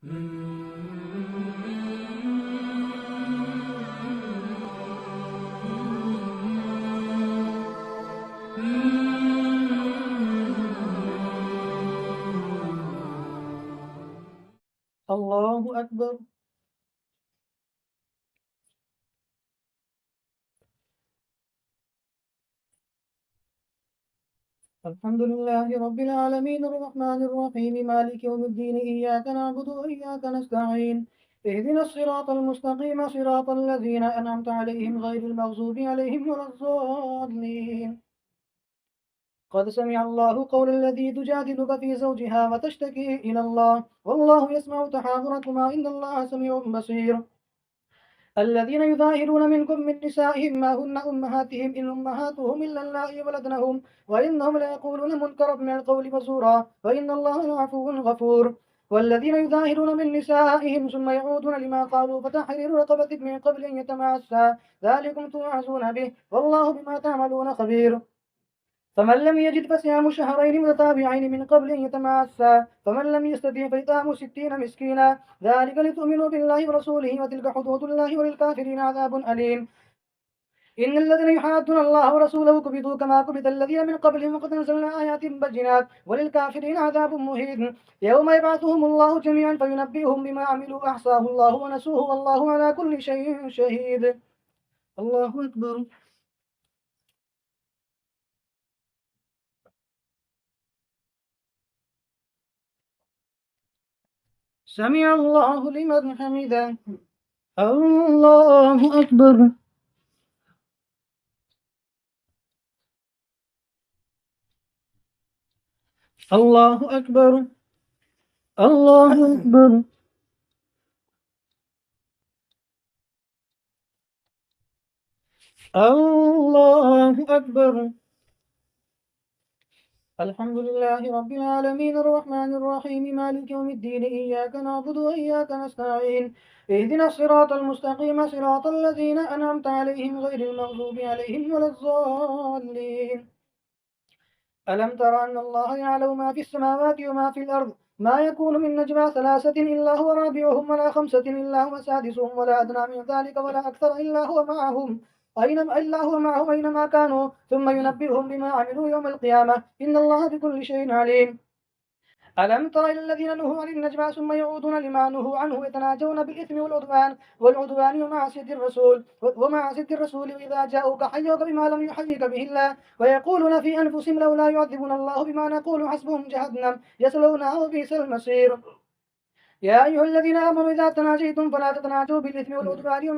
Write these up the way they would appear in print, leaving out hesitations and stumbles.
الله أكبر. الحمد لله رب العالمين الرحمن الرحيم مالك يوم الدين إياك نعبد وإياك نستعين اهدنا الصراط المستقيم صراط الذين أنعمت عليهم غير المغضوب عليهم ولا الضالين. قد سمع الله قول الذي تجادلك في زوجها وتشتكي إلى الله والله يسمع تحاوركما إن الله سميع بصير. الذين يظاهرون منكم من نسائهم ما هن أمهاتهم إن أمهاتهم إلا اللائي ولدنهم وإنهم ليقولون منكرا من القول وزورا وإن الله لعفو غفور. والذين يظاهرون من نسائهم ثم يعودون لما قالوا فتحرير رقبة من قبل أن يتماسا ذلكم توعظون به والله بما تعملون خبير. فمن لم يجد فصيام شهرين متتابعين من قبل أن يتماسا فمن لم يستطع فإطعام 60 مسكينا ذلك لتؤمنوا بالله ورسوله وتلك حدود الله وللكافرين عذاب أليم. إن الذين يحادون الله ورسوله كبتوا كما كبت الذين من قبلهم وقد نزلنا آيات بينات وللكافرين عذاب مهين. يوم يبعثهم الله جميعا فينبئهم بما عملوا أحصاه الله ونسوه والله على كل شيء شهيد. الله أكبر. سمع الله لمن حمده. الله أكبر. الله أكبر. الله أكبر. الله أكبر. الحمد لله رب العالمين الرحمن الرحيم مالك يوم الدين إياك نعبد وإياك نستعين اهدنا الصراط المستقيم صراط الذين أنعمت عليهم غير المغضوب عليهم ولا الضالين. ألم تر أن الله يعلم ما في السماوات وما في الأرض ما يكون من نجوى ثلاثة إلا هو رابعهم ولا خمسة إلا هو سادسهم ولا أدنى من ذلك ولا أكثر إلا هو معهم أينما كانوا ثم ينبئهم بما عملوا يوم القيامة إن الله بكل شيء عليم. ألم تر إلى الذين نهوا عن النجوى ثم يعودون لما نهوا عنه يتناجون بالإثم والعدوان ومعصية الرسول وإذا جاءوك حيوك بما لم يحيك به الله ويقولون في أنفسهم لولا يعذبنا الله بما نقول حسبهم جهنم يصلونها وبئس المصير. يا أيها الذين آمنوا إذا تناجيتم فلا تتناجوا بالإثم والعدوان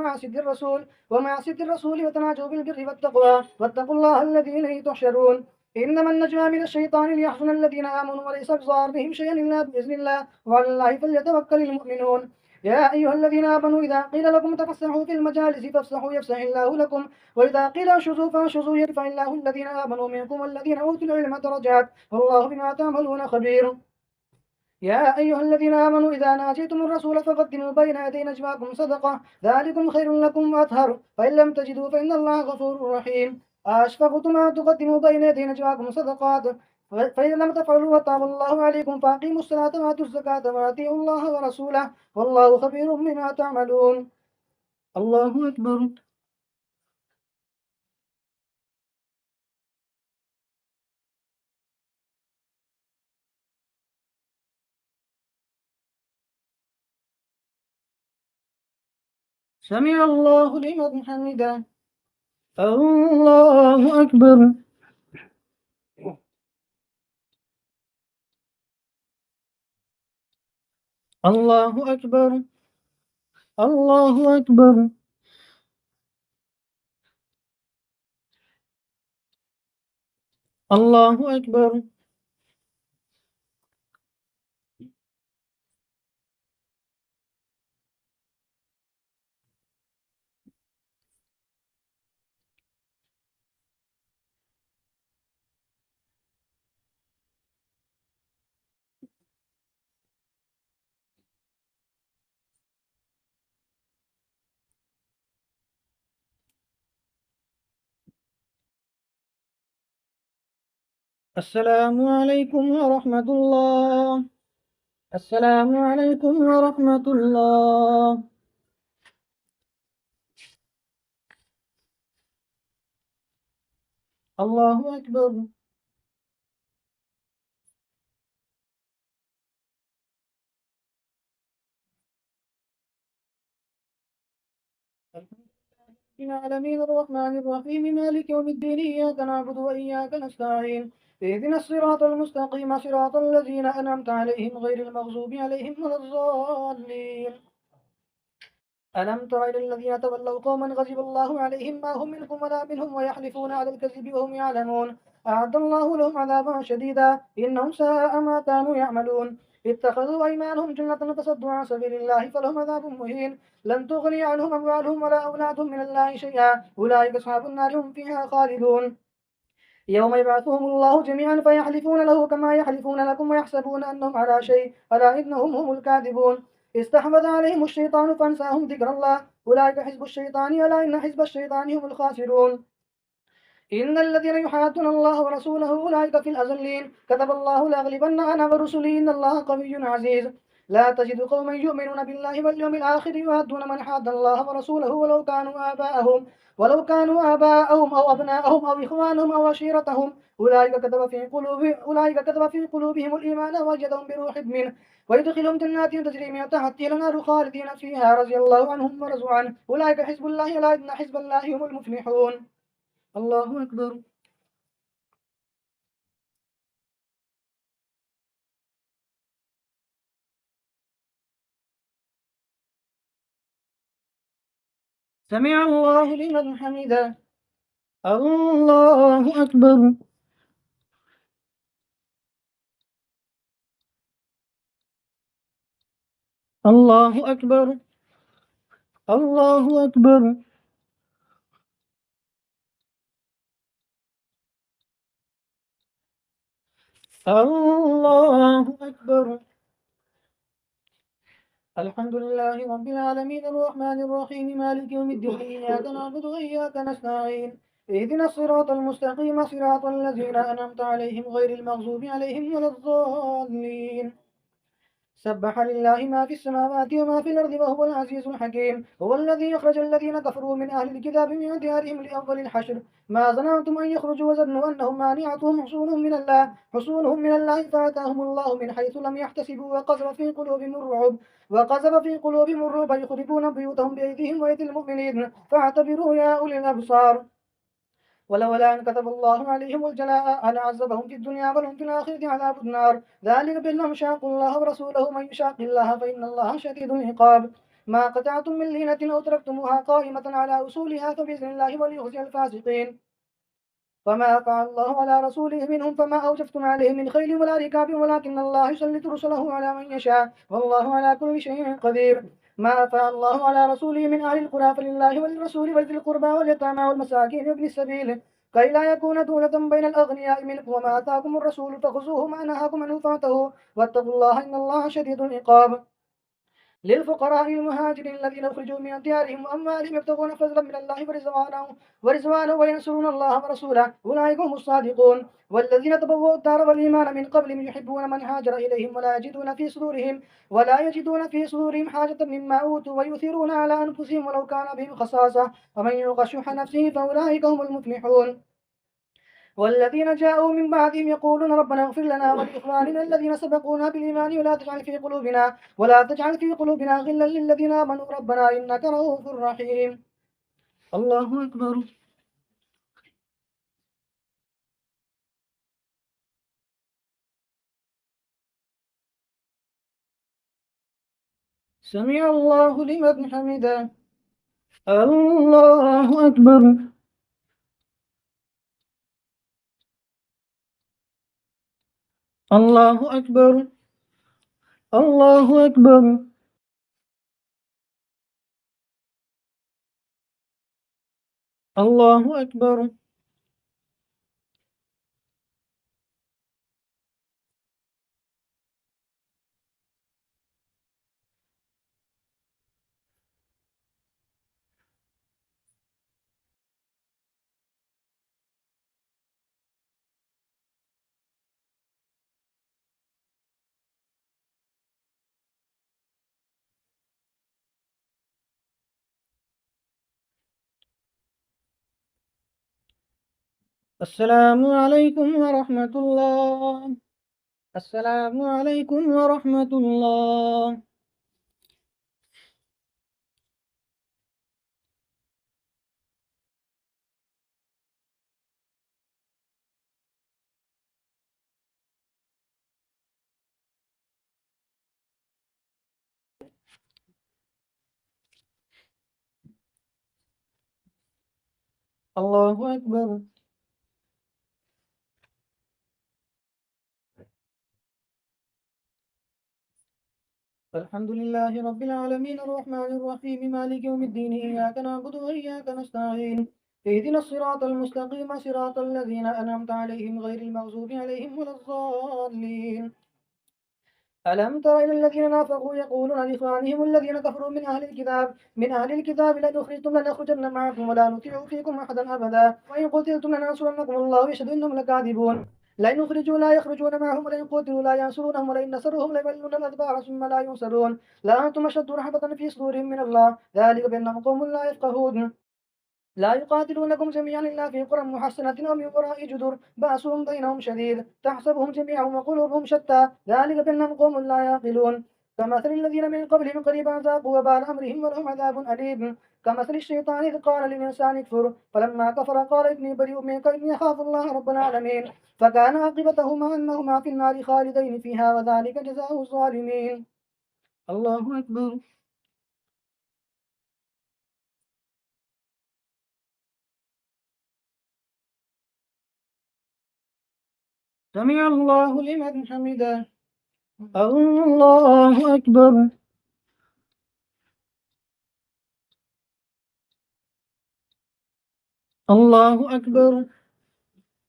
ومعصية الرسول وتناجوا بالبر والتقوى واتقوا الله الذي إليه تحشرون. إنما النجوى من الشيطان ليحزن الذين آمنوا وليس بضارهم شيئا إلا بإذن الله وعلى الله فليتوكل المؤمنون. يا أيها الذين آمنوا إذا قيل لكم تفسحوا في المجالس فافسحوا يفسح الله لكم وإذا قيل انشزوا فانشزوا يرفع الله الذين آمنوا منكم والذين أوتوا العلم درجات والله بما تعملون خبير. يا أيها الذين آمنوا إذا ناجيتم الرسول فقدموا بين يدي نجواكم صدقة ذلكم خير لكم وأطهر فإن لم تجدوا فإن الله غفور رحيم. أشفقتم أن تقدموا بين يدي نجواكم صدقات فإن لم تفعلوا وتاب الله عليكم فأقيموا الصلاة وآتوا الزكاة وأطيعوا الله ورسوله والله خبير بما تعملون. الله أكبر. سمع الله لمن حمده. الله أكبر. الله أكبر. الله أكبر. الله أكبر. السلام عليكم ورحمة الله. السلام عليكم ورحمة الله. الله أكبر. العالمين الرحمن الرحيم مالك يوم الدين إياك نعبد وإياك نستعين اهدنا الصراط المستقيم صراط الذين أنعمت عليهم غير المغضوب عليهم ولا الضالين. ألم تر إلى الذين تولوا قوما غضب الله عليهم ما هم منكم ولا منهم ويحلفون على الكذب وهم يعلمون أعد الله لهم عذابا شديدا إنهم ساء ما كانوا يعملون اتخذوا أيمانهم جنة فصدوا عن سبيل الله فلهم عذاب مهين لن تغني عنهم أموالهم ولا أولادهم من الله شيئا أولئك أصحاب النار هم فيها خالدون يوم يبعثهم الله جميعا فيحلفون له كما يحلفون لكم ويحسبون أنهم على شيء ألا إنهم هم الكاذبون استحوذ عليهم الشيطان فانساهم ذكر الله أولئك حزب الشيطان ألا إن حزب الشيطان هم الخاسرون إن الذين يحادون الله ورسوله أولئك في الأذلين كتب الله لأغلبن أنا ورسلي إن الله قوي عزيز لا تجد قوما يؤمنون بالله واليوم الآخر يؤدون من حاد الله ورسوله ولو كانوا آباءهم أو أبناءهم أو إخوانهم أو عشيرتهم أولئك كتب في قلوبهم الإيمان وأيدهم بروح منه ويدخلهم جنات تجري من تحتها الأنهار خالدين فيها رضي الله عنهم ورضوا عنه أولئك حزب الله ألا إن حزب الله هم المفلحون. الله أكبر. سمع الله لمن حمده. الله أكبر. الله أكبر. الله أكبر. الله أكبر. الحمد لله رب العالمين الرحمن الرحيم مالك يوم الدين إياك نعبد وإياك نستعين اهدنا الصراط المستقيم صراط الذين أنعمت عليهم غير المغضوب عليهم ولا الضالين. سبح لله ما في السماوات وما في الأرض وهو العزيز الحكيم هو الذي أخرج الذين كفروا من أهل الكتاب من ديارهم لأول الحشر ما ظننتم أن يخرجوا وظنوا أنهم مانعتهم حصونهم من الله فأتاهم الله من حيث لم يحتسبوا وقذف في قلوبهم الرعب يخربون بيوتهم بأيديهم وأيدي المؤمنين فاعتبروا يا أولي الأبصار ولولا أن كتب الله عليهم الجلاء لعذبهم في الدنيا ولهم في الآخرة عذاب النار ذلك بأنهم شاقوا الله ورسوله من يشاق الله فإن الله شديد العقاب ما قطعتم من لينة أو تركتموها قائمة على أصولها فبإذن الله وليخزي الفاسقين فما أفاء الله على رسوله منهم فما أوجفتم عليه من خيل ولا ركاب ولكن الله يسلط رسله على من يشاء والله على كل شيء قدير ما أفاء الله على رسوله من أهل القرى فلله وللرسول ولذي القربى واليتامى والمساكين وابن السبيل كي لا يكون دولة بين الأغنياء منكم وما آتاكم الرسول فخذوه ما نهاكم عنه فانتهوا واتقوا الله إن الله شديد العقاب للفقراء المهاجرين الذين أخرجوا من ديارهم وأموالهم يبتغون فضلا من الله ورضوانه وينصرون الله ورسوله أولئك هم الصادقون والذين تبوأوا الدار والإيمان من قبلهم يحبون من هاجر إليهم ولا يجدون في صدورهم حاجة مما أوتوا ويؤثرون على أنفسهم ولو كان بهم خصاصة ومن يوق شح نفسه فأولئك هم المفلحون والذين جاءوا من بعدهم يقولون ربنا اغفر لنا ولإخواننا الذين سبقونا بالإيمان ولا تجعل في قلوبنا غلا للذين آمنوا ربنا إنك رؤوف رحيم. الله أكبر. سمع الله لمن حمده. الله أكبر. الله أكبر. الله أكبر. الله أكبر. السلام عليكم ورحمة الله. السلام عليكم ورحمة الله. الله أكبر. الحمد لله رب العالمين الرحمن الرحيم مالك يوم الدين إياك نعبد وإياك نستعين اهدنا الصراط المستقيم صراط الذين أنعمت عليهم غير المغضوب عليهم ولا الضالين. ألم تر إلى الذين نافقوا يقولون لإخوانهم الذين كفروا من أهل الكتاب لنخرجن معكم ولا نطيع فيكم أحدا أبدا وإن قتلتم لننصرنكم الله يشهد إنهم لكاذبون. لئن أخرجوا لا يخرجون معهم ولئن قتلوا لا ينصرونهم ولئن نصروهم ليولون الأدبار ثم لا ينصرون لأنتم أشد رهبة في صدورهم من الله ذلك بأنهم قوم لا يفقهون. لا يقاتلونكم جميعا إلا في قرى محصنة ومن وراء جدر بأسهم بينهم شديد تحسبهم جميعا وقلوبهم شتى ذلك بأنهم قوم لا يعقلون. كمثل الذين من قبلهم قريبا ذاقوا وبال أمرهم ولهم عذاب أليم. كمثل الشيطان إذ قال للإنسان اكفر فلما كفر قال إني بريء منك إني أخاف الله رب العالمين فكان عاقبتهما أنهما في النار خالدين فيها وذلك جزاء الظالمين. الله أكبر. سمع الله لمن حمده. الله أكبر. الله أكبر.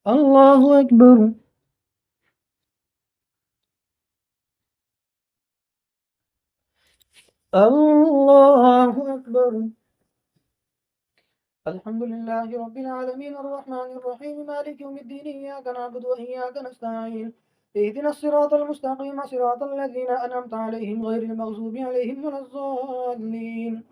الله أكبر. الله أكبر. الحمد لله رب العالمين الرحمن الرحيم مالك يوم الدين إياك نعبد وإياك نستعين اهدنا الصراط المستقيم صراط الذين أنعمت عليهم غير المغضوب عليهم ولا الضالين.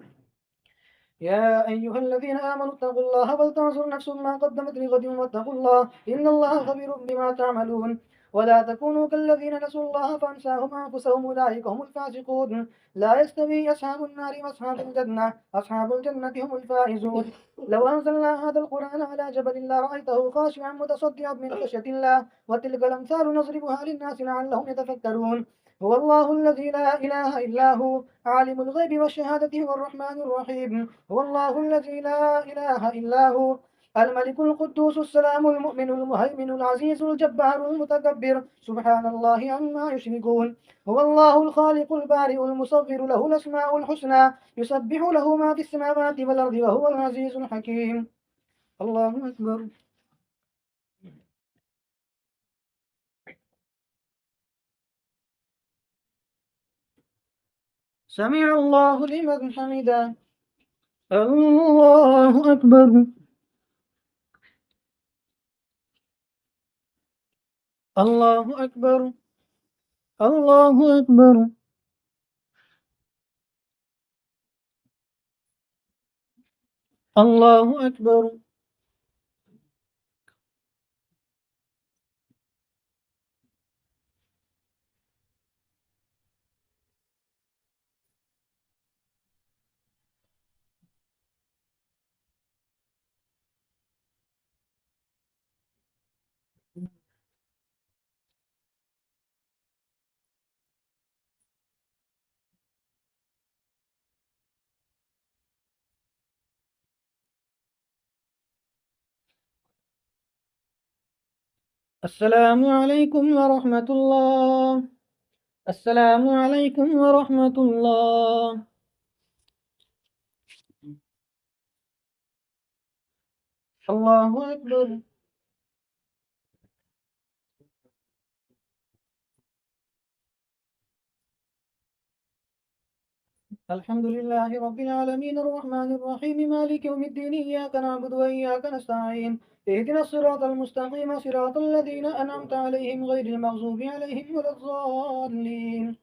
يا أيها الذين آمنوا اتقوا الله ولتنظر نفس ما قدمت لغد واتقوا الله إن الله خبير بما تعملون. ولا تكونوا كالذين نسوا الله فأنساهم أنفسهم أولئك هم الفاسقون. لا يستوي أصحاب النار وأصحاب الجنة أصحاب الجنة هم الفائزون. لو أنزلنا هذا القرآن على جبل لرأيته خاشعا متصدعا من خشية الله وتلك الأمثال نضربها للناس لعلهم يتفكرون. هو الله الذي لا إله إلا هو عالم الغيب والشهادة هو الرحمن الرحيم. هو الله الذي لا إله إلا هو الملك القدوس السلام المؤمن المهيمن العزيز الجبار المتكبر سبحان الله عما يشركون. هو الله الخالق البارئ المصور له الأسماء الحسنى يسبح له ما في السماوات والأرض وهو العزيز الحكيم. الله أكبر. سمع الله لمن حمده. الله أكبر. الله أكبر. الله أكبر. الله أكبر. السلام عليكم ورحمة الله. السلام عليكم ورحمة الله. الله أكبر. الحمد لله رب العالمين الرحمن الرحيم مالك يوم الدين إياك نعبد وإياك نستعين اهدنا الصراط المستقيم صراط الذين أنعمت عليهم غير المغضوب عليهم ولا الضالين.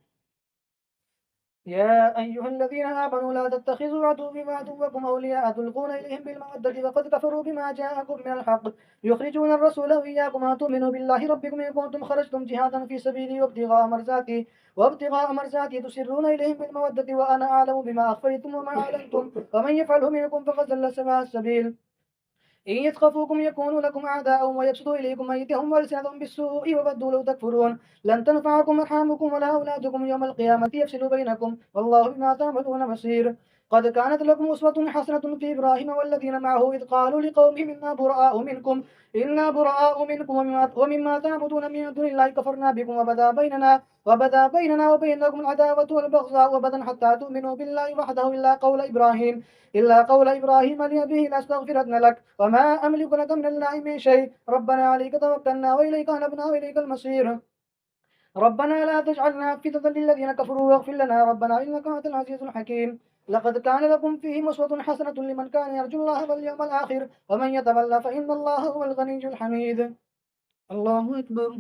يا أيها الذين آمنوا لا تتخذوا عدوي وعدوكم أولياء تلقون إليهم بالمودة وقد كفروا بما جاءكم من الحق يخرجون الرسول وإياكم أن تؤمنوا بالله ربكم إن كنتم خرجتم جهادا في سبيلي وابتغاء مرزاتي تسرون إليهم بالمودة وأنا أعلم بما أخفيتم وما أعلنتم ومن يفعله منكم فقد ضل سواء السبيل إن يثقفوكم يكونوا لكم أعداء ويبسطوا إليكم أيديهم وألسنتهم بالسوء وودوا لو تكفرون لن تنفعكم أرحامكم ولا أولادكم يوم القيامة يفصل بينكم والله بما تعملون بصير قد كانت لكم أسوة حسنة في إبراهيم والذين معه إذ قالوا لقومهم إنا براء منكم ومما تعبدون من دون الله كفرنا بكم وبدا بيننا وبينكم العداوة والبغضاء وبدا حتى تؤمنوا بالله وحده إلا قول إبراهيم لأبيه لأستغفرن لك وما أملك لك من الله من شيء ربنا عليك توكلنا وإليك أنبنا وإليك المصير ربنا لا تجعلنا فتنة للذين كفروا واغفر لنا ربنا إنك أنت العزيز الحكيم لقد كان لكم فيهم أسوة حسنة لمن كان يرجو الله واليوم الآخر ومن يتولى فإن الله هو الغني الحميد الله أكبر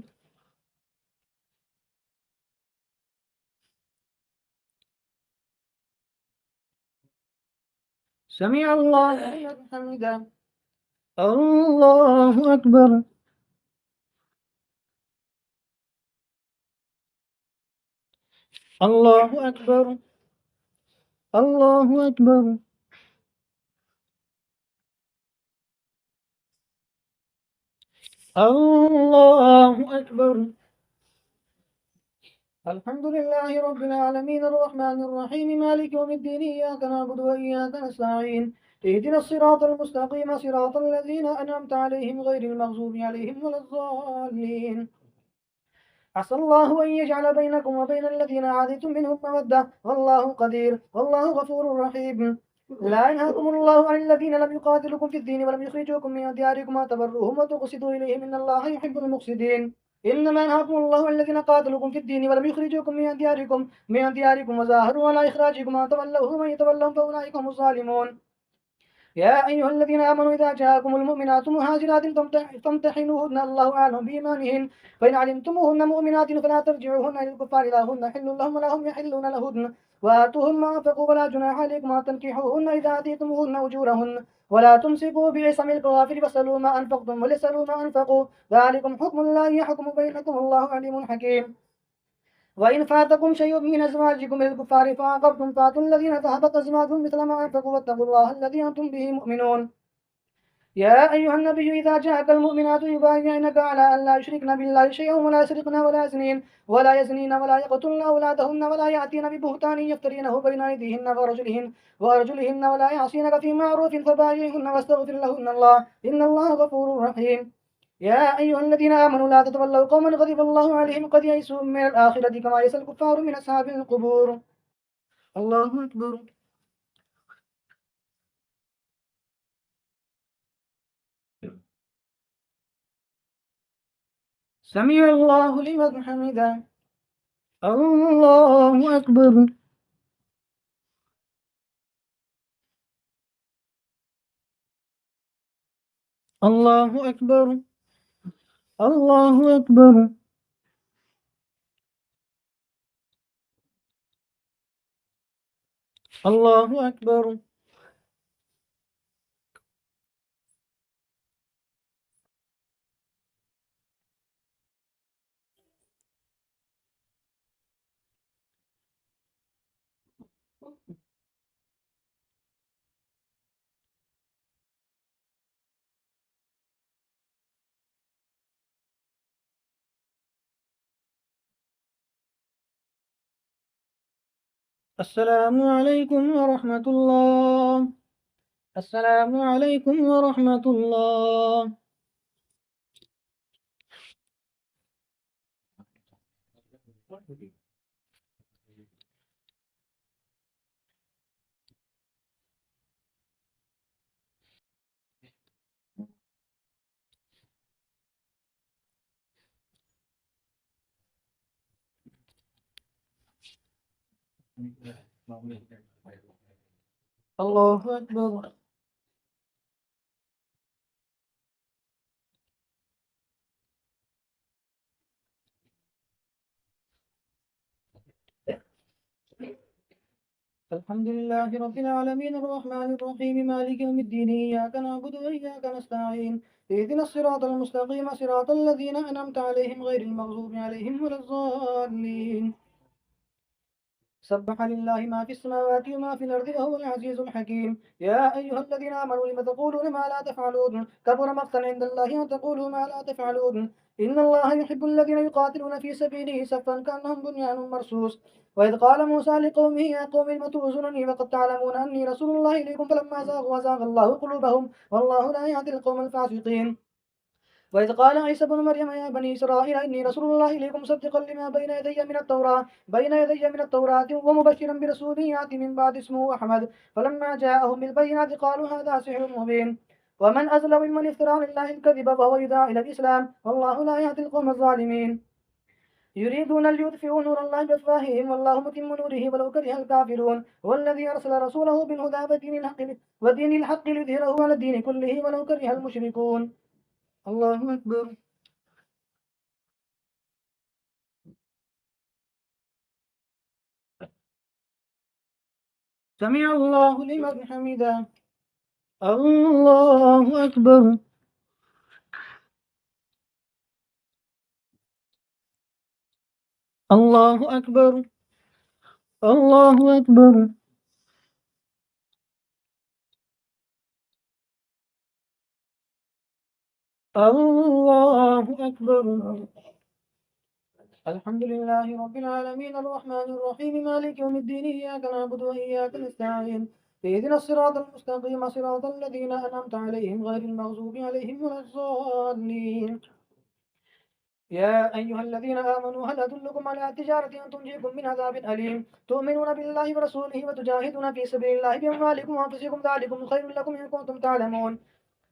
سمع الله لمن حمده الله أكبر الله أكبر الله أكبر الله أكبر الحمد لله رب العالمين الرحمن الرحيم مالك يوم الدين إياك نعبد وإياك نستعين اهدنا الصراط المستقيم صراط الذين أنعمت عليهم غير المغضوب عليهم ولا الضالين عسى الله أن يجعل بينكم وبين الذين عاديتم منهم مودة والله قدير والله غفور رحيم لا ينهاكم الله عن الذين لم يقاتلوكم في الدين ولم يخرجوكم من دياركم أن تبروهم وتقسطوا إليهم إن الله يحب المقسطين إنما ينهاكم الله عن الذين قاتلوكم في الدين ولم يخرجوكم من دياركم وظاهروا على إخراجكم أن تولوهم ومن يتولهم فأولئك هم الظالمون يا أيها الذين آمنوا إذا جاءكم المؤمنات مهاجرات فامتحنوهن الله أعلم بإيمانهن فإن علمتموهن مؤمنات فلا ترجعوهن إلى الكفار لا هن حل لهم ولا هم يحلون لهن وآتوهن ما أنفقوا ولا جناح عليكم أن تنكحوهن إذا آتيتموهن أجورهن ولا تمسكوا بعصم الكوافر فاسألوا ما أنفقتم وليسألوا ما أنفقوا ذلكم حكم الله يحكم بينكم الله عليم حكيم وإن فاتكم شيء من أزواجكم للكفار فعاقبتم فاتوا الذين ذهبت أزواجهم مثل ما أنفقوا واتقوا الله الذي أنتم به مؤمنون يا أيها النبي إذا جاءك المؤمنات يبايعنك على أن لا يشركن بالله شيئا ولا يسرقن ولا يزنين ولا يقتلن أولادهن ولا يأتين ببهتان يفترينه بين أيديهن وأرجلهن ولا يعصينك في معروف فبايعهن واستغفر لهن الله إن الله غفور رحيم يا أيها الذين آمنوا لا تتولوا قوما غضب الله عليهم قد يئسوا من الآخرة كما يئس الكفار من أصحاب القبور الله أكبر سمع الله لمن حمده الله أكبر الله أكبر الله أكبر الله أكبر السلام عليكم ورحمة الله السلام عليكم ورحمة الله الله أكبر الحمد لله رب العالمين الرحمن الرحيم مالك يوم الدين إياك نعبد وإياك نستعين اهدنا الصراط المستقيم صراط الذين أنعمت عليهم غير المغضوب عليهم ولا الضالين سبح لله ما في السماوات وما في الأرض وهو العزيز الحكيم يا أيها الذين آمنوا لم تقولون ما لا تفعلون كبر مقتا عند الله أن تقولوا ما لا تفعلون إن الله يحب الذين يقاتلون في سبيله صفا كأنهم بنيان مرصوص وإذ قال موسى لقومه يا قوم لم تؤذونني وقد تعلمون أني رسول الله إليكم فلما زاغوا وزاغ الله قلوبهم والله لا يهدي القوم الفاسقين وإذ قال عيسى بن مريم يا بني إسرائيل إني رسول الله إليكم مصدقا لما بين يدي من التوراة ومبشرا برسول يأتي من بعد اسمه أحمد فلما جاءهم بالبينات قالوا هذا سحر مبين ومن أظلم ممن افترى على الله الكذب فهو يدعى إلى الإسلام والله لا يهدي القوم الظالمين يريدون ليطفئوا نور الله بأفواههم والله متم نوره ولو كره الكافرون هو الذي أرسل رسوله بالهدى ودين الحق ليظهره على الدين كله ولو كره المشركون الله أكبر سمع الله لمن حمده الله أكبر الله أكبر الله أكبر الله أكبر الحمد لله رب العالمين الرحمن الرحيم مالك يوم الدين إياك نعبد وإياك نستعين اهدنا الصراط المستقيم صراط الذين أنعمت عليهم غير المغضوب عليهم ولا الضالين يا أيها الذين آمنوا هل أدلكم على تجارة تنجيكم من عذاب أليم تؤمنون بالله ورسوله وتجاهدون في سبيل الله بأموالكم وأنفسكم ذلكم خير لكم إن كنتم تعلمون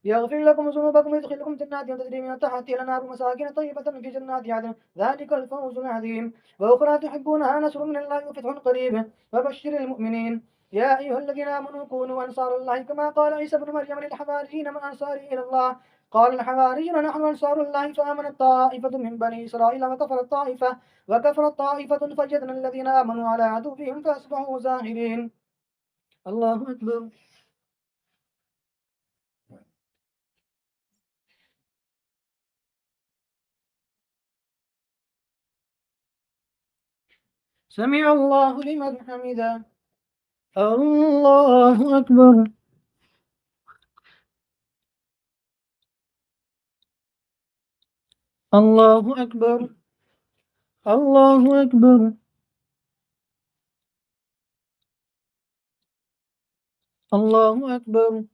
يغفر لكم ذنوبكم ويدخلكم جنات تجري من تحتها الأنهار مساكن طيبة في جنات عدن ذلك الفوز العظيم وأخرى تحبونها نصر من الله وفتح قريب وبشر المؤمنين يا أيها الذين آمنوا كونوا أنصار الله كما قال عيسى بن مريم للحواريين من أنصاري إلى الله قال الحواريون نحن أنصار الله فآمنت طائفة من بني إسرائيل وكفرت طائفة فجدنا الذين آمنوا على عدوهم فأصبحوا ظاهرين الله أكبر سمع الله لمن حمده الله أكبر الله أكبر الله أكبر الله أكبر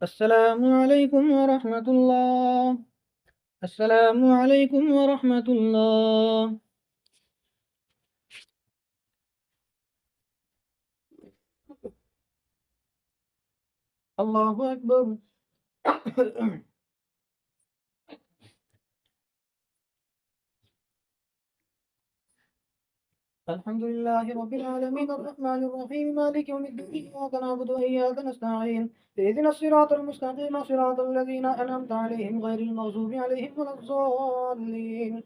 السلام عليكم ورحمة الله السلام عليكم ورحمة الله الله أكبر الحمد لله رب العالمين الرحمن الرحيم مالك يوم الدين إياك نعبد وإياك نستعين اهدنا الصراط المستقيم صراط الذين أنعمت عليهم غير المغضوب عليهم ولا الضالين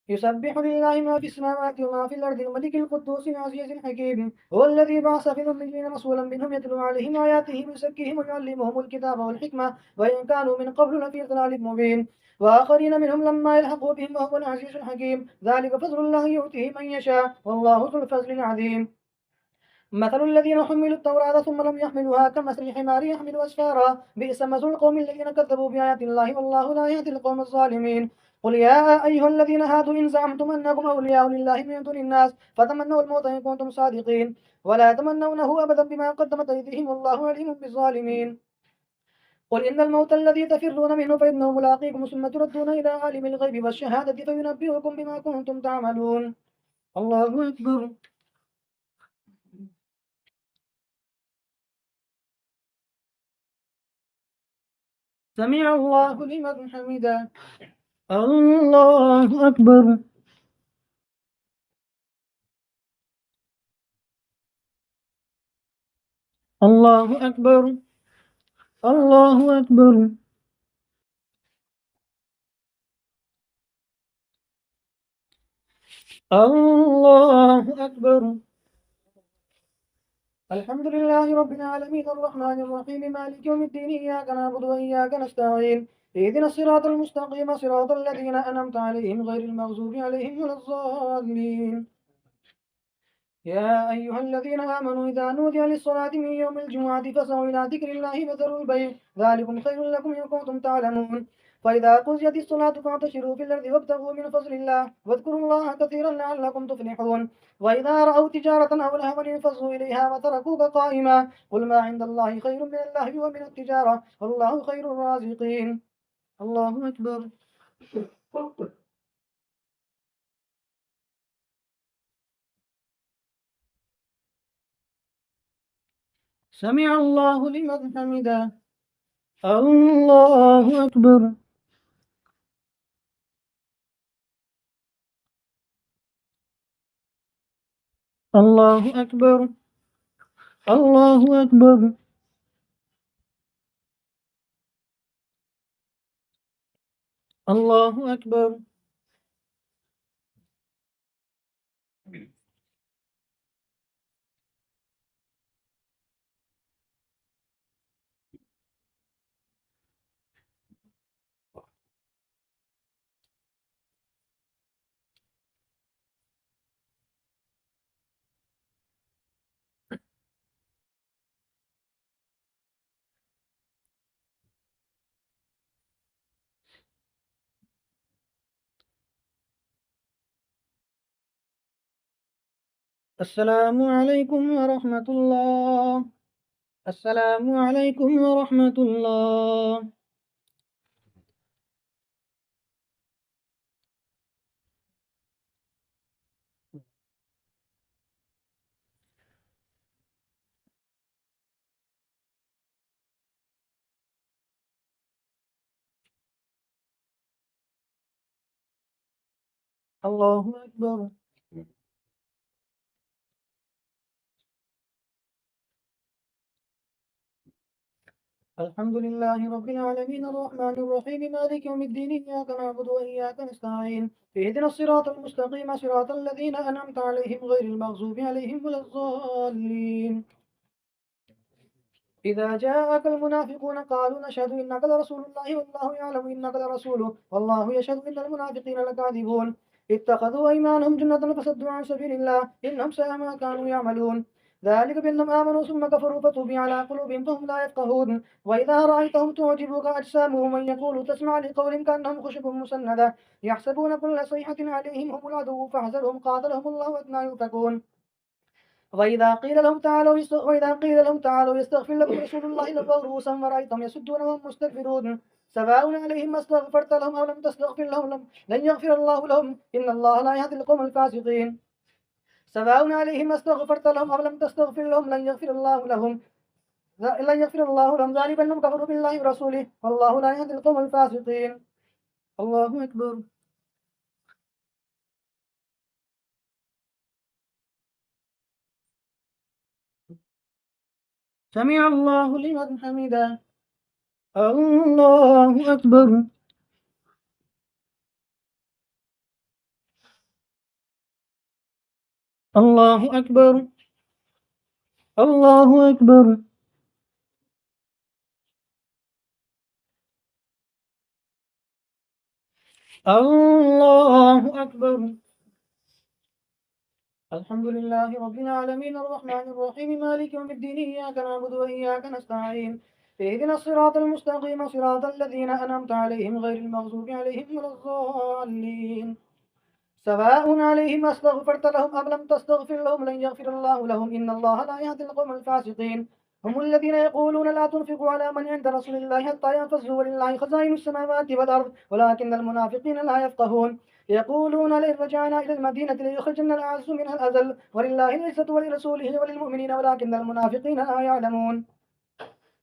يسبح لله ما في السماوات وما في الأرض الملك القدوس العزيز الحكيم هو الذي بعث في الأميين رسولا منهم يتلو عليهم آياته ويزكيهم ويعلمهم الكتاب والحكمة وإن كانوا من قبل لفي ضلال مبين وآخرين منهم لما يلحقوا بهم وهو العزيز الحكيم ذلك فضل الله يؤتيه من يشاء والله ذو الفضل العظيم مثل الذين حملوا التوراة ثم لم يحملوها كمثل الحمار يحمل أسفارا بئس مثل القوم الذين كذبوا بآيات الله والله لا يهدي القوم الظالمين قل يا أيها الذين هادوا إن زعمتم أنكم أولياء لله من دون الناس فتمنوا الموت إن كنتم صادقين ولا يتمنونه أبدا بما قدمت أيديهم والله عليم بالظالمين قل إن الموت الذي تفرون منه فإنه ملاقيكم ثم تردون إلى عالم الغيب والشهادة فينبئكم بما كنتم تعملون الله أكبر. سمع الله لمن حمده. الله أكبر. الله أكبر. الله أكبر. الله أكبر. الحمد لله رب العالمين الرحمن الرحيم مالك يوم الدين إياك نعبد وإياك نستعين اهدنا الصراط المستقيم صراط الذين أنعمت عليهم غير المغضوب عليهم ولا الضالين. يا أيها الذين آمنوا إذا نودي للصلاة من يوم الجمعة فاسعوا إلى ذكر الله وذروا البيع ذلكم خير لكم إن كنتم تعلمون. فإذا قضيت الصلاة فانتشروا في الأرض وابتغوا من فضل الله واذكروا الله كثيرا لعلكم تفلحون. وإذا رأوا تجارة أو لهوا انفضوا إليها وتركوك قائما قل ما عند الله خير من اللهو ومن التجارة والله خير الرازقين. الله أكبر. سمع الله لمن حمده. الله أكبر. الله أكبر. الله أكبر. الله أكبر. السلام عليكم ورحمة الله. السلام عليكم ورحمة الله. الله أكبر. الحمد لله رب العالمين الرحمن الرحيم مالك يوم الدين إياك نعبد وإياك نستعين اهدنا الصراط المستقيم صراط الذين أنعمت عليهم غير المغضوب عليهم ولا الضالين. إذا جاءك المنافقون قالوا نشهد إنك لرسول الله والله يعلم إنك لرسوله والله يشهد إن المنافقين لكاذبون اتخذوا أيمانهم جنة فصدوا عن سبيل الله إنهم ساء ما كانوا يعملون. ذلك بأنهم آمنوا ثم كفروا فطبع على قلوبهم فهم لا يفقهون. وإذا رأيتهم تعجبك أجسامهم وإن يقولوا تسمع لقولهم كأنهم خشب مسندة يحسبون كل صيحة عليهم هم العدو فاحذرهم قاتلهم الله أدنى يؤفكون. وإذا قيل لهم تعالوا يستغفر لكم رسول الله لووا رؤوسهم ورأيتهم يسدون وهم مستكبرون. سواء عليهم استغفرت لهم أو لم تستغفر لهم لن يغفر الله لهم إن الله لا يهدي القوم الفاسقين. سواء عليهم استغفرت لهم أو لم تستغفر لهم لن يغفر الله لهم ذلك بأنهم كفروا بالله ورسوله والله لا يهدي القوم الفاسقين. الله أكبر. سمع الله لمن حمده. الله أكبر. الله أكبر. الله أكبر. الله أكبر. الحمد لله رب العالمين الرحمن الرحيم مالك يوم الدين إياك نعبد وإياك نستعين اهدنا الصراط المستقيم صراط الذين أنعمت عليهم غير المغضوب عليهم ولا الضالين. سواء عليهم أستغفرت لهم أم لم تستغفر لهم لن يغفر الله لهم إن الله لا يهدي القوم الفاسقين. هم الذين يقولون لا تنفقوا على من عند رسول الله حتى ينفذوا ولله خزائن السماوات والأرض ولكن المنافقين لا يفقهون. يقولون لئن رجعنا إلى المدينة ليخرجن الأعز منها الأذل ولله العزة ولرسوله وللمؤمنين ولكن المنافقين لا يعلمون.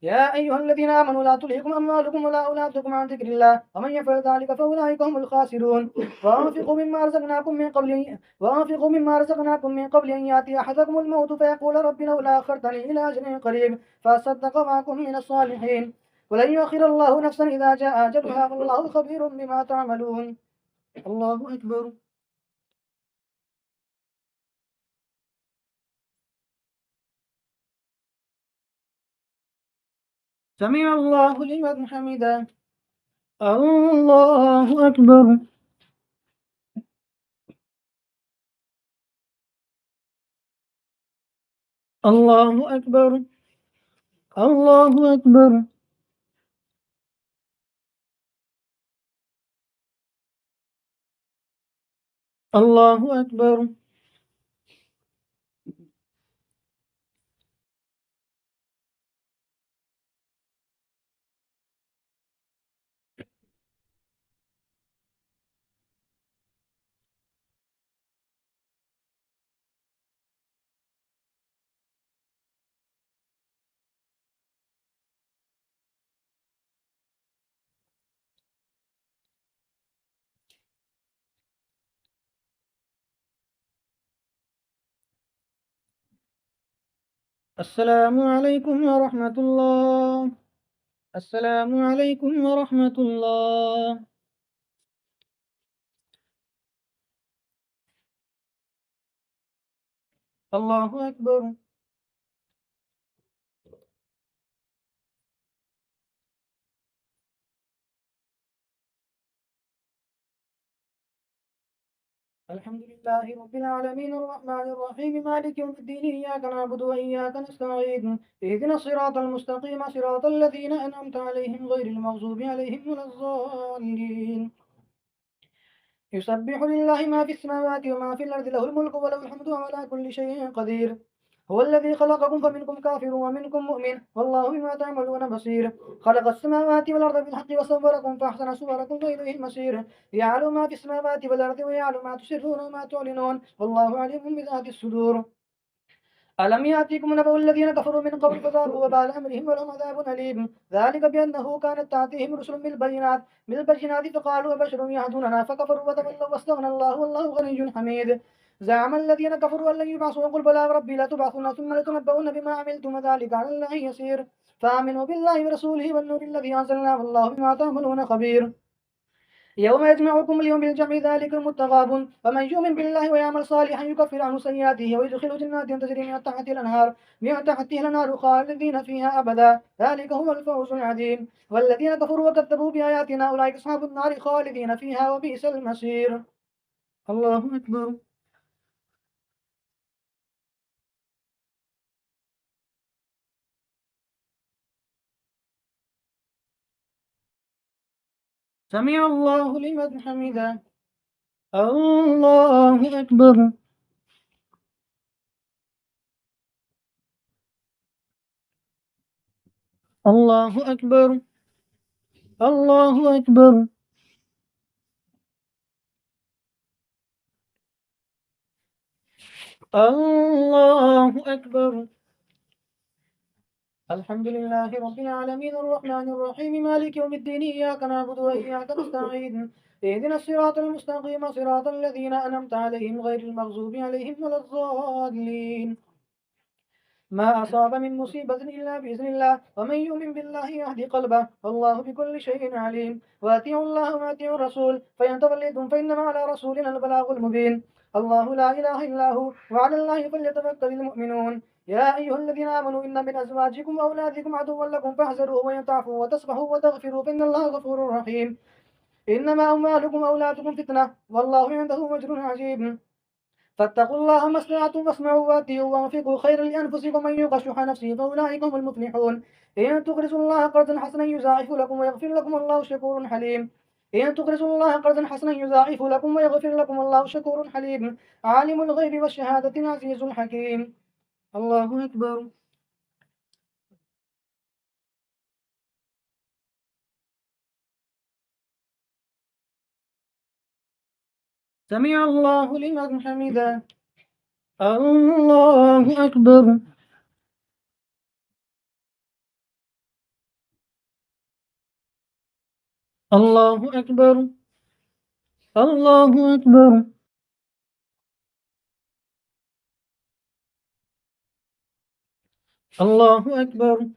يا أيها الذين آمنوا لا تلهكم أموالكم ولا أولادكم عن ذكر الله ومن يفعل ذلك فأولئك هم الخاسرون. وأنفقوا مما رزقناكم من قبل أن يأتي أحدكم الموت فيقول رب لولا أخرتني إلى أجل قريب فأصدق وأكن من الصالحين ولن يؤخر الله نفسا إذا جاء أجلها والله خبير بما تعملون. الله أكبر. سمع الله لمن حمده. الله أكبر. الله أكبر. الله أكبر. الله أكبر. السلام عليكم ورحمة الله. السلام عليكم ورحمة الله. الله أكبر. الحمد لله رب العالمين الرحمن الرحيم مالك يوم الدين إياك نعبد وإياك نستعين اهدنا الصراط المستقيم صراط الذين أنعمت عليهم غير المغضوب عليهم ولا الضالين. يسبح لله ما في السماوات وما في الأرض له الملك وله الحمد وهو على كل شيء قدير. هو الذي خلقكم فمنكم كافر ومنكم مؤمن والله بما تعملون بصير. خلق السماوات والأرض بالحق وصوركم فأحسن صوركم وإليه المصير. يعلم ما في السماوات والأرض ويعلم ما تسرون وما تعلنون والله عليم بذات الصدور. ألم يأتكم نبأ الذين كفروا من قبل فذاقوا وبال أمرهم ولهم عذاب أليم ذلك بأنه كانت تأتيهم رسل بالبينات فقالوا بشر يهدوننا فكفروا وتولوا واستغنى الله والله غني حميد. زعم الذين كفروا أن لن يبعثوا قل بلى ربي لتبعثن ثم لتنبؤن بما عملتم وذلك على الله يسير. فآمنوا بالله ورسوله والنور الذي أنزلنا والله بما تعملون خبير. يوم يجمعكم اليوم بالجمع ذلك التغابن ومن يؤمن بالله ويعمل صالحا يكفر عنه سيئاته ويدخل جنات تجري من تحتها الأنهار خالدين فيها أبدا ذلك هو الفوز العظيم. والذين كفروا وكذبوا بآياتنا أولئك أصحاب النار خالدين فيها وبئس المصير. الله أكبر. سمع الله لمن حمده. الله أكبر. الله أكبر. الله أكبر. الله أكبر. الحمد لله رب العالمين الرحمن الرحيم مالك يوم الدين إياك نعبد وإياك نستعين اهدنا الصراط المستقيم صراط الذين أنعمت عليهم غير المغضوب عليهم ولا الضالين. ما أصاب من مصيبة إلا بإذن الله ومن يؤمن بالله يهدي قلبه والله بكل شيء عليم. وأطيعوا الله وأطيعوا الرسول فإن توليتم فإنما على رسولنا البلاغ المبين. الله لا إله إلا هو وعلى الله فليتوكل المؤمنون. يا أيها الذين آمنوا إن من أزواجكم وأولادكم عدوا لكم فاحذروه وإن تعفوا وتصفحوا وتغفروا فإن الله غفور رحيم. إنما أموالكم وأولادكم فتنة والله عنده أجر عظيم. فاتقوا الله ما استطعتم واسمعوا واتقوا وانفقوا خيرا لانفسكم ومن يوق شح نفسه فاولئك هم المفلحون. ان تقرضوا الله قرضا حسنا يضاعف لكم ويغفر لكم الله شكور حليم. ان تقرضوا الله قرضا حسنا يضاعف لكم ويغفر لكم الله شكور حليم. عالم الغيب والشهادة العزيز الحكيم. الله أكبر. سمع الله لمن حمده. الله أكبر. الله أكبر. الله أكبر. الله أكبر.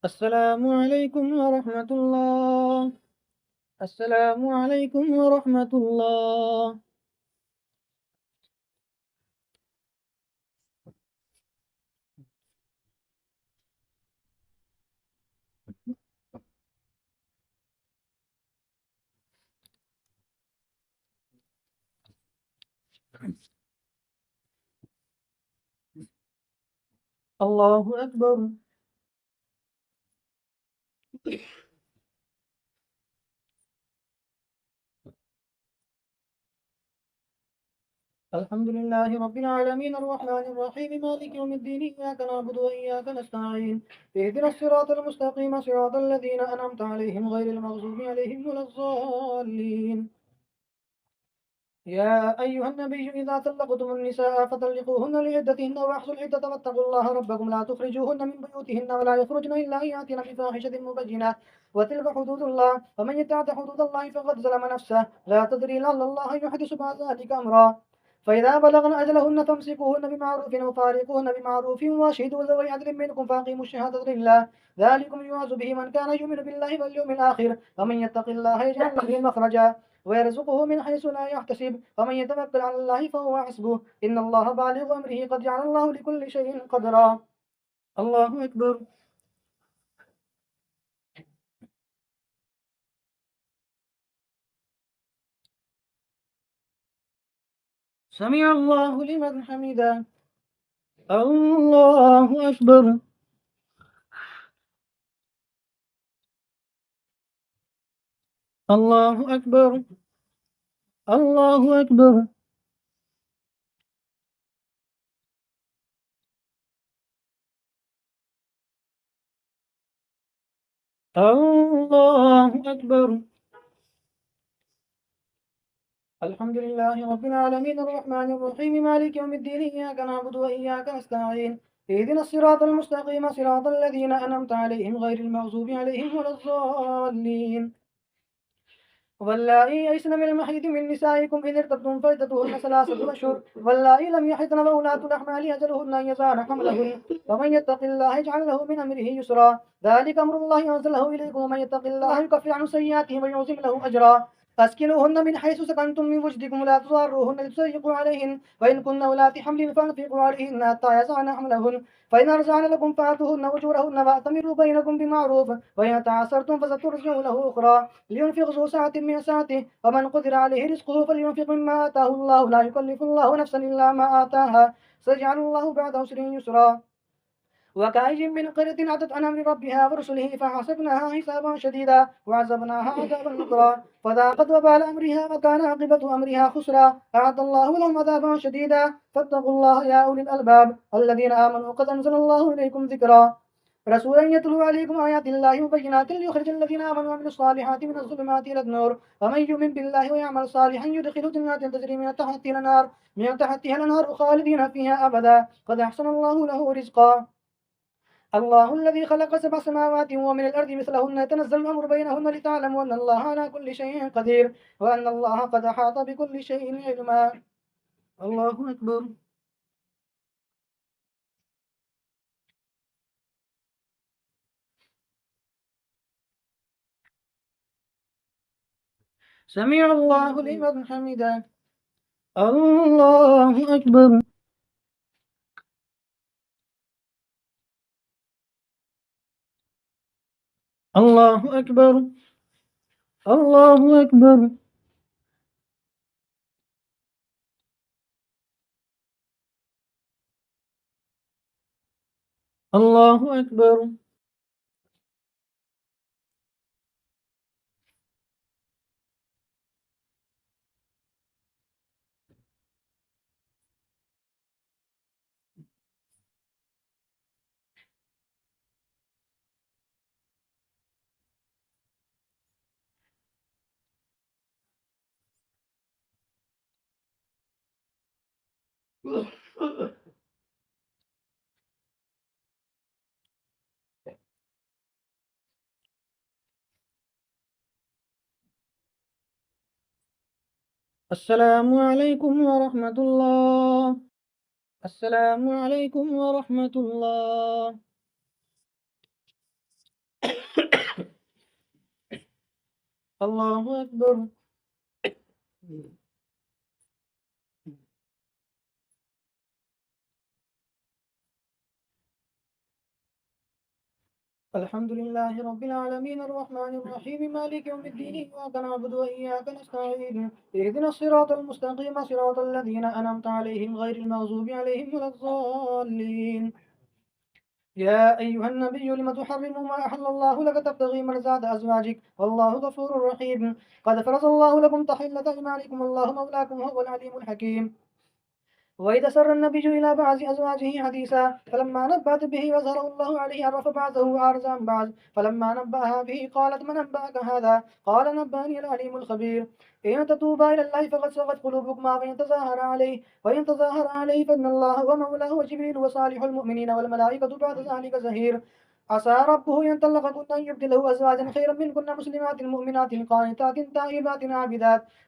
السلام عليكم ورحمة الله. السلام عليكم ورحمة الله. الله أكبر. الحمد لله رب العالمين الرحمن الرحيم مالك يوم الدين إياك نعبد وإياك نستعين اهدنا الصراط المستقيم صراط الذين أنعمت عليهم غير المغضوب عليهم ولا الضالين. يا أيها النبي إذا طلقتم النساء فطلقوهن لعدتهن وأحصوا العدة واتقوا الله ربكم لا تخرجوهن من بيوتهن ولا يخرجن إلا أن يأتين بفاحشة مبينة وتلك حدود الله ومن يتعد حدود الله فقد ظلم نفسه لا تدري لعل الله يحدث بعد ذلك أمرا. فإذا بلغن أجلهن فامسكوهن بمعروف وفارقوهن بمعروف واشهدوا ذوي عدل منكم فأقيموا الشهادة لله ذلكم يوعظ به من كان يؤمن بالله واليوم الآخر ومن يتق الله يجعل له مخرجا ويرزقه من حيث لا يحتسب ومن يتوكل على الله فهو حسبه إن الله بالغ أمره قد جعل الله لكل شيء قدرا. الله أكبر. سمع الله لمن حمده. الله أكبر. الله أكبر. الله أكبر. الله أكبر. الحمد لله رب العالمين الرحمن الرحيم مالك يوم الدين إياك نعبد وإياك نستعين اهدنا الصراط المستقيم صراط الذين أنعمت عليهم غير المغضوب عليهم ولا الضالين. واللائي يئسن من المحيض من نسائكم إن ارتبتم فعدتهن 3 أشهر واللائي لم يحضن وأولاة الأحمال أجلهن أن يضعن حملهن ومن يتق الله يجعل له من أمره يسرا ذلك أمر الله أنزله إليكم ومن يتق الله يكفر عنه سيئاته ويعظم له أجرا. أسكنوهن من حيث سكنتم من وجدكم ولا تضاروهن لتضيقوا عليهن وإن كن أولات حمل فأنفقوا عليهن حتى يضعن حملهن فإن أرجعن لكم فآتوهن أجورهن وأتمروا بينكم بمعروف وإن تعاسرتم فسترجع له أخرى لينفق ذو سعة من سعته ومن قدر عليه رزقه فلينفق مما آتاه الله لا يكلف الله نفسا إلا ما آتاها سيجعل الله بعد عسر يسرا. وكأي من قرية عتت عن أمر ربها ورسله فحسبناها حسابا شديدا وعذبناها عذابا نكرا فذاقت وبال أمرها وكان عاقبة أمرها خسرا أعد الله لهم عذابا شديدا فاتقوا الله يا أولي الألباب الذين آمنوا قد أنزل الله إليكم ذكرا رسولا يتلو عليكم آيات الله مبينات ليخرج الذين آمنوا وعملوا الصالحات من الظلمات إلى النور ومن يؤمن بالله ويعمل صالحا يدخل جنات تجري من تحتها الأنهار خالدين فيها أبدا قد أحسن الله له رزقا. الله الذي خلق 7 سماوات ومن الأرض مثلهن يتنزل الأمر بينهن لتعلموا أن الله على كل شيء قدير وأن الله قد أحاط بكل شيء علما. الله أكبر. سمع الله لمن حمده. الله أكبر. الله أكبر. الله أكبر. الله أكبر. السلام عليكم ورحمة الله. السلام عليكم ورحمة الله. الله أكبر. الحمد لله رب العالمين الرحمن الرحيم مالك يوم الدين إياك نعبد وإياك نستعين اهدنا الصراط المستقيم صراط الذين أنعمت عليهم غير المغضوب عليهم ولا الضالين. يا أيها النبي لم تحرم ما أحل الله لك تبتغي مرضات أزواجك والله غفور رحيم. قد فرض الله لكم تحلة أيمانكم الله مولاكم وهو العليم الحكيم. وإذا سر النبي إلى بعض أزواجه حديثا فلما نبأت به وظهره الله عليه عرف بعضه وأعرض عن بعض فلما نبأها به قالت من أنبأك هذا قال نبأني العليم الخبير. إن تتوبا إلى الله فقد صغت قلوبكما وإن تظاهر عليه فإن الله هو مولاه وجبريل وصالح المؤمنين والملائكة بعد ذلك زهير. عسى ربه إن طلقكن أن يبدله أزواجا خيرا منكن مسلمات مؤمنات قانتات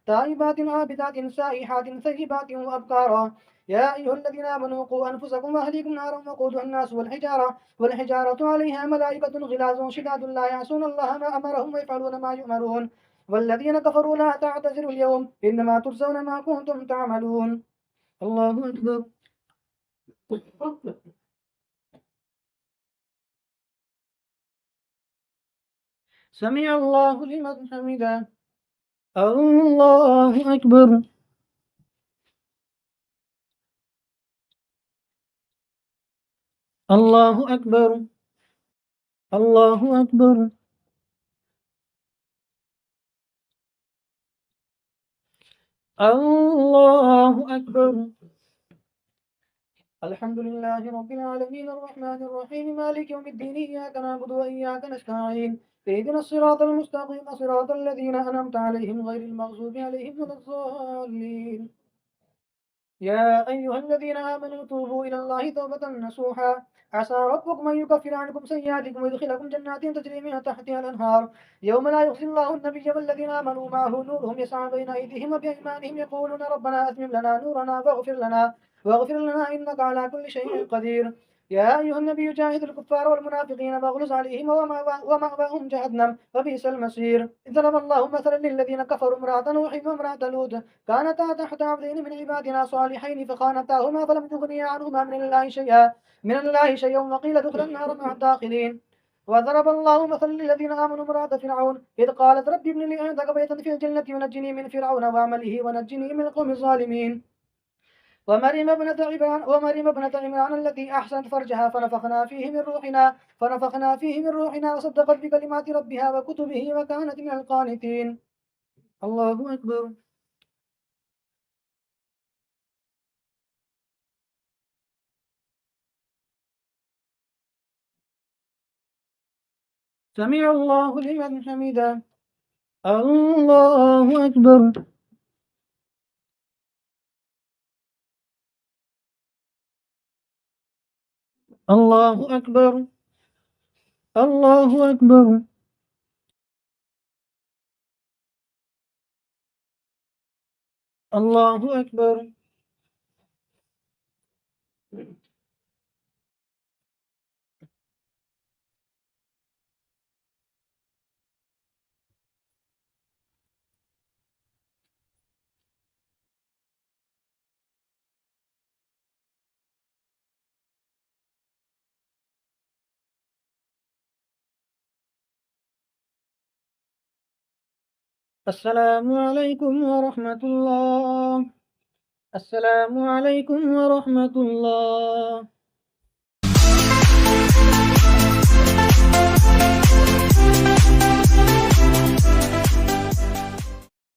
تائبات عابدات سائحات ثيبات وأبكارا. يا أيها الذين آمنوا قوا أنفسكم وأهليكم نارا وقودها الناس والحجارة عليها ملائكة غلاظ شداد لا يعصون الله ما أمرهم ويفعلون ما يؤمرون. والذين كفروا لا تعتذروا اليوم إنما تجزون ما كنتم تعملون. الله أكبر. سمع الله لمن حمده. الله أكبر. الله أكبر. الله أكبر. الله أكبر. الحمد لله رب العالمين الرحمن الرحيم مالك يوم الدين إياك نعبد وإياك نستعين اهدنا الصراط المستقيم صراط الذين أنعمت عليهم غير المغضوب عليهم ولا الضالين. يا أيها الذين آمنوا توبوا إلى الله توبة نصوحا عسى ربكم أن يكفر عنكم سيئاتكم ويدخلكم جنات تجري من تحتها الأنهار يوم لا يخزي الله النبي والذين آمنوا معه نورهم يسعى بين أيديهم وبأيمانهم يقولون ربنا أتمم لنا نورنا واغفر لنا إنك على كل شيء قدير. يا أيها النبي جاهد الكفار والمنافقين واغلظ عليهم ومأواهم جهنم وبئس المصير. ضرب الله مثلا للذين كفروا امرأة نوح وامرأة لوط كانتا تحت عبدين من عبادنا صالحين فخانتاهما فلم يغنيا عنهما من الله شيئا وقيل ادخلا النار مع الداخلين. وضرب الله مثلا للذين آمنوا امرأة فرعون إذ قالت رب ابن لي عندك بيتا في الجنة ونجني من فرعون وعمله ونجني من القوم الظالمين. ومريم ابنة عمران التي أحسنت فرجها فنفخنا فيه من روحنا وصدقت بكلمات ربها وكتبه وكانت من القانتين. الله أكبر. سمع الله لمن حمده. الله أكبر. الله أكبر. الله أكبر. الله أكبر. السلام عليكم ورحمة الله. السلام عليكم ورحمة الله.